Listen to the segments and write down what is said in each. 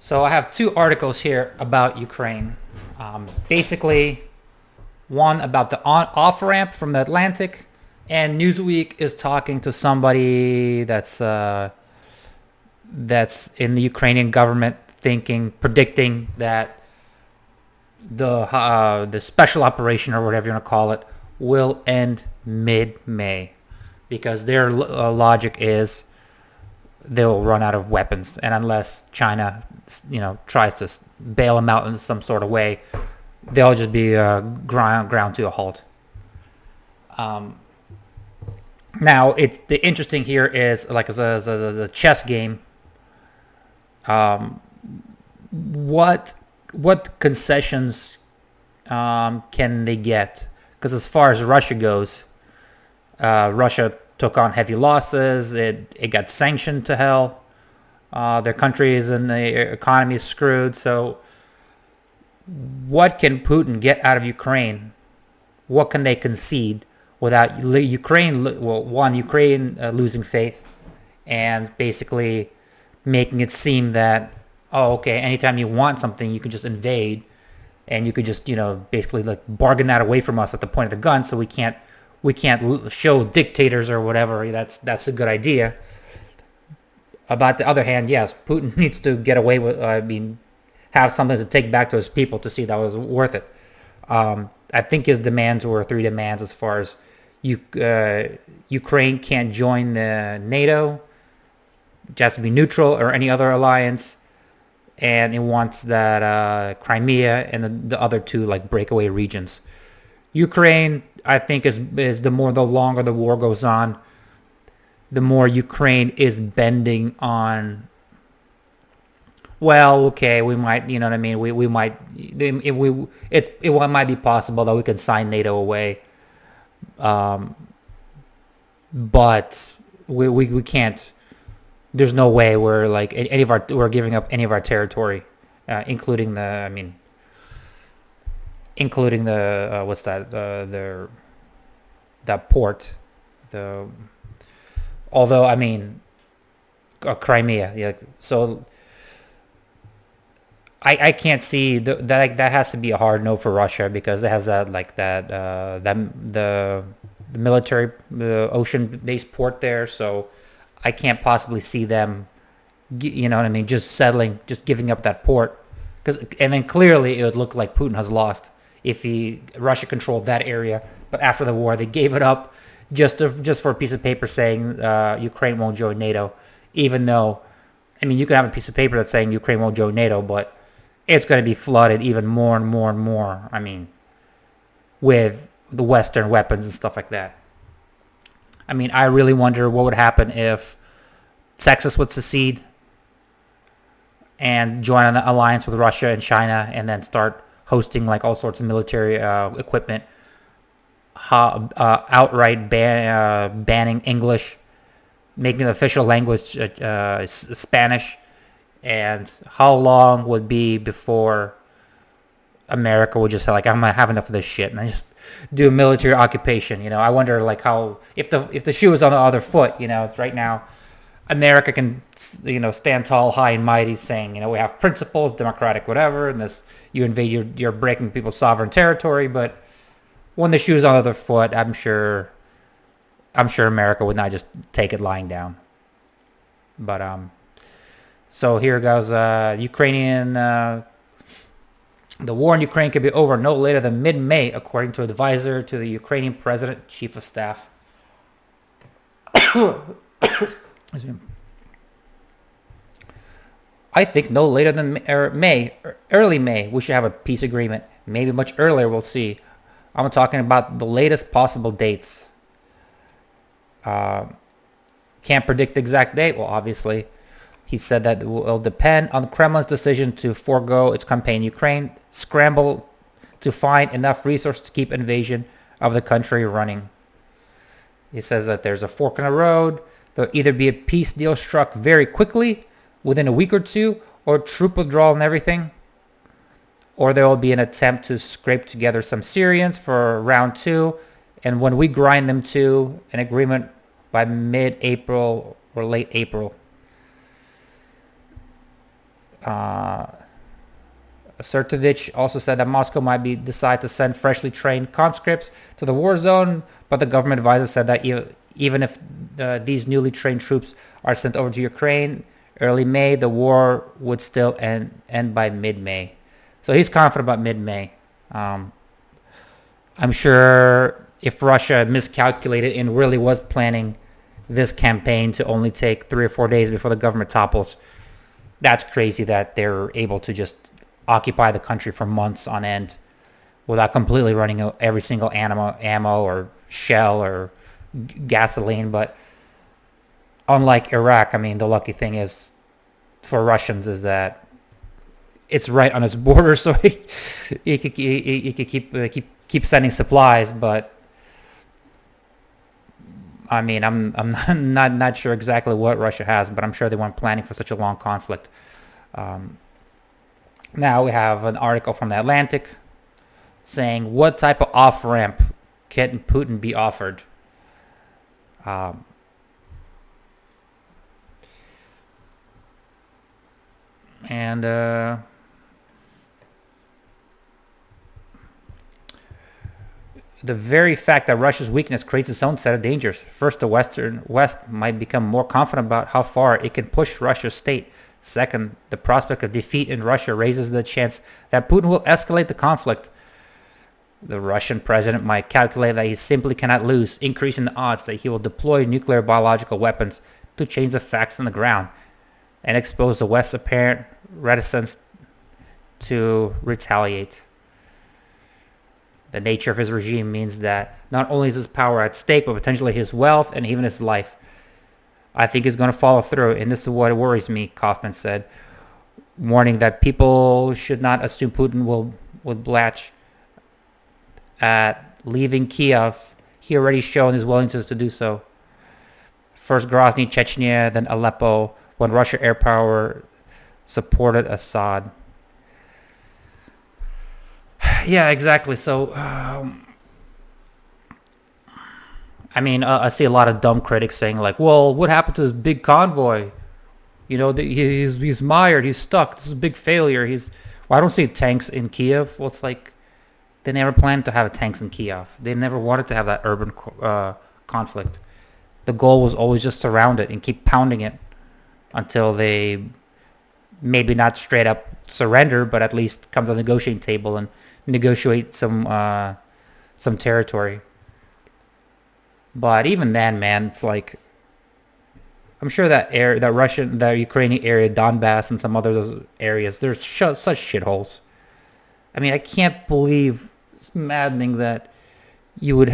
So I have two articles here about Ukraine. Basically, one about the off ramp from the Atlantic, and Newsweek is talking to somebody that's in the Ukrainian government, predicting that the special operation or whatever you want to call it will end mid-May, because their logic is they'll run out of weapons, and unless China, tries to bail them out in some sort of way, they'll just be ground to a halt. Now, it's the interesting here is like as a chess game. What concessions can they get? Because as far as Russia goes, Russia took on heavy losses. It got sanctioned to hell. Their country is in the economy is screwed. So what can Putin get out of Ukraine? What can they concede without Ukraine? Well, one, Ukraine losing faith and basically making it seem that, oh, okay, anytime you want something, you can just invade, and you could just, basically like bargain that away from us at the point of the gun, so we can't show dictators or whatever. That's a good idea. About the other hand, yes, Putin needs to get away with, have something to take back to his people to see that was worth it. I think his demands were three demands as far as Ukraine can't join the NATO, it has to be neutral or any other alliance, and it wants that Crimea and the other two like breakaway regions. Ukraine, I think, is the longer the war goes on, the more Ukraine is bending on, well, okay, we might, you know what I mean, we might, it might be possible that we can sign NATO away, but we can't. There's no way we're giving up any of our territory, including the what's that, that port, Crimea, yeah. So I can't see that has to be a hard no for Russia, because it has the military, the ocean-based port there. So I can't possibly see them, just settling, just giving up that port, and then clearly it would look like Putin has lost if Russia controlled that area. But after the war, they gave it up just for a piece of paper saying Ukraine won't join NATO, even though, you can have a piece of paper that's saying Ukraine won't join NATO, but it's going to be flooded even more and more and more. With the Western weapons and stuff like that. I really wonder what would happen if Texas would secede and join an alliance with Russia and China, and then start hosting like all sorts of military equipment, outright banning English, making the official language Spanish, and how long would be before America would just say, like, I'm gonna have enough of this shit, and I just do a military occupation. I wonder like how, if the shoe is on the other foot. It's right now America can stand tall, high and mighty, saying we have principles, democratic, whatever, and this, you invade, you're breaking people's sovereign territory. But when the shoe's on the other foot, I'm sure America would not just take it lying down. But so here goes. The war in Ukraine could be over no later than mid-May, according to an advisor to the Ukrainian President, Chief of Staff. I think no later than early May, we should have a peace agreement. Maybe much earlier, we'll see. I'm talking about the latest possible dates. Can't predict the exact date. Well, obviously, he said that it will depend on the Kremlin's decision to forego its campaign in Ukraine, scramble to find enough resources to keep invasion of the country running. He says that there's a fork in the road. There'll either be a peace deal struck very quickly, within a week or two, or troop withdrawal and everything, or there will be an attempt to scrape together some Syrians for round two, and when we grind them to an agreement by mid-April or late April. Sertovich also said that Moscow might decide to send freshly trained conscripts to the war zone, but the government advisor said that even if these newly trained troops are sent over to Ukraine early May, the war would still end by mid-May. So he's confident about mid-May. I'm sure if Russia miscalculated and really was planning this campaign to only take 3 or 4 days before the government topples, that's crazy that they're able to just occupy the country for months on end without completely running out every single ammo or shell or gasoline. But unlike Iraq, I mean, the lucky thing is for Russians is that it's right on its border, so it could keep sending supplies. But I mean, I'm not sure exactly what Russia has, but I'm sure they weren't planning for such a long conflict. Now we have an article from The Atlantic saying, what type of off-ramp can Putin be offered? The very fact that Russia's weakness creates its own set of dangers. First, the West might become more confident about how far it can push Russia's state. Second, the prospect of defeat in Russia raises the chance that Putin will escalate the conflict. The Russian president might calculate that he simply cannot lose, increasing the odds that he will deploy nuclear biological weapons to change the facts on the ground and expose the West's apparent reticence to retaliate. The nature of his regime means that not only is his power at stake, but potentially his wealth and even his life. I think he's going to follow through, and this is what worries me, Kaufman said, warning that people should not assume Putin will blatch at leaving Kiev. He already shown his willingness to do so. First Grozny, Chechnya, then Aleppo, when Russia air power supported Assad. Yeah, exactly. So, I mean, I see a lot of dumb critics saying like, well, what happened to this big convoy? You know, he's mired, he's stuck. This is a big failure. Well, I don't see tanks in Kiev. Well, it's like they never planned to have tanks in Kiev. They never wanted to have that urban conflict. The goal was always just surround it and keep pounding it until they maybe not straight up surrender, but at least come to the negotiating table and negotiate some territory. But even then, man, it's like I'm sure that Ukrainian area, Donbass, and some other areas, there's such shitholes. I mean, I can't believe, it's maddening that you would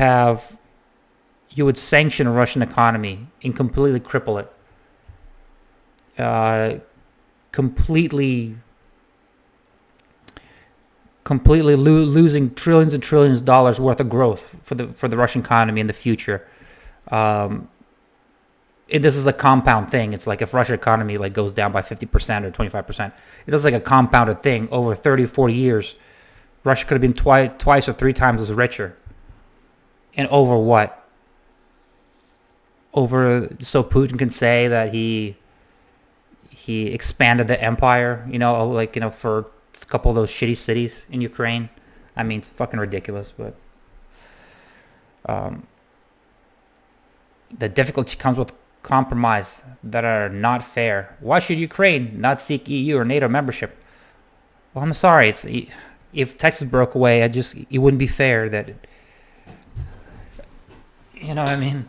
sanction a Russian economy and completely cripple it. Completely losing trillions and trillions of dollars worth of growth for the Russian economy in the future. This is a compound thing. It's like if Russian economy like goes down by 50% or 25%, it does like a compounded thing over 30, 40 years. Russia could have been twice or 3 times as richer. And over what? So Putin can say that he expanded the empire, for a couple of those shitty cities in Ukraine. I mean, it's fucking ridiculous, but the difficulty comes with compromise that are not fair. Why should Ukraine not seek EU or NATO membership? Well, I'm sorry. If Texas broke away, it wouldn't be fair that, you know what I mean?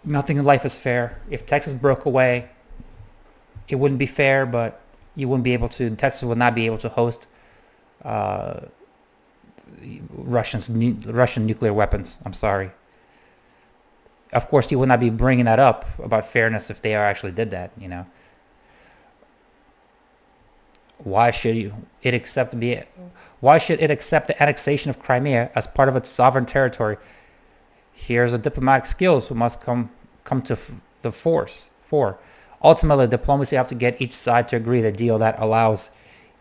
Nothing in life is fair. If Texas broke away, it wouldn't be fair, but Texas would not be able to host Russian nuclear weapons. I'm sorry. Of course, he would not be bringing that up about fairness if they actually did that, you know. Why should it accept the annexation of Crimea as part of its sovereign territory? Here's the diplomatic skills who must come to the fore. Ultimately, diplomacy have to get each side to agree the deal that allows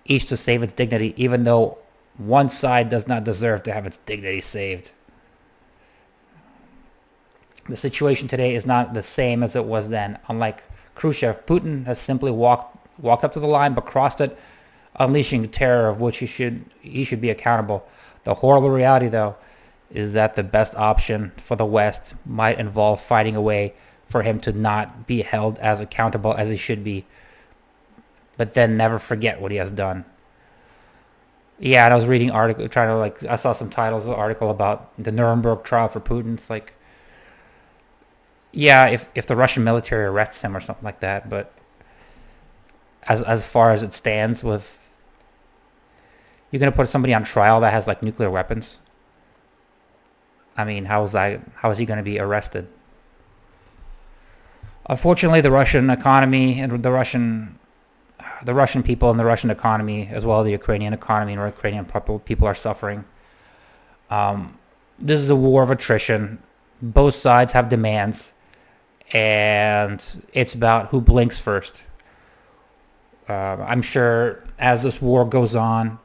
each to save its dignity, even though one side does not deserve to have its dignity saved. The situation today is not the same as it was then. Unlike Khrushchev, Putin has simply walked walked up to the line but crossed it, unleashing terror of which he should be accountable. The horrible reality, though, is that the best option for the West might involve finding a way for him to not be held as accountable as he should be, but then never forget what he has done. Yeah, and I was reading article, I saw some titles of the article about the Nuremberg trial for Putin. It's like, yeah, if the Russian military arrests him or something like that, but as far as it stands, with you're gonna put somebody on trial that has like nuclear weapons. I mean, how is he gonna be arrested? Unfortunately, the Russian economy and the Russian people and the Russian economy, as well as the Ukrainian economy and Ukrainian people are suffering. This is a war of attrition. Both sides have demands, and it's about who blinks first. I'm sure as this war goes on,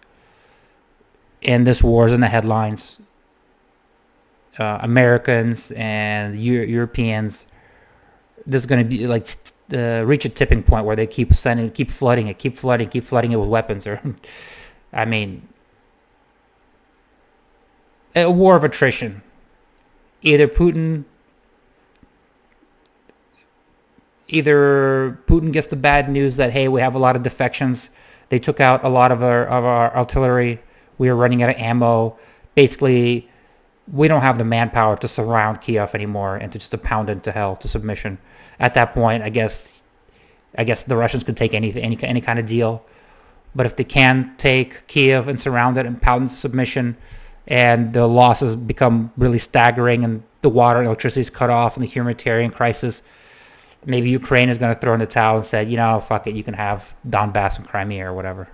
and this war is in the headlines, Americans and Europeans, this is going to be like reach a tipping point where they keep flooding it with weapons. Or, I mean, a war of attrition. Either Putin gets the bad news that, hey, we have a lot of defections. They took out a lot of our artillery. We are running out of ammo. Basically, we don't have the manpower to surround Kiev anymore and to just pound it to hell, to submission. At that point, I guess the Russians could take any kind of deal. But if they can take Kiev and surround it and pound it to submission, and the losses become really staggering, and the water and electricity is cut off, and the humanitarian crisis, maybe Ukraine is going to throw in the towel and say, fuck it, you can have Donbass and Crimea or whatever.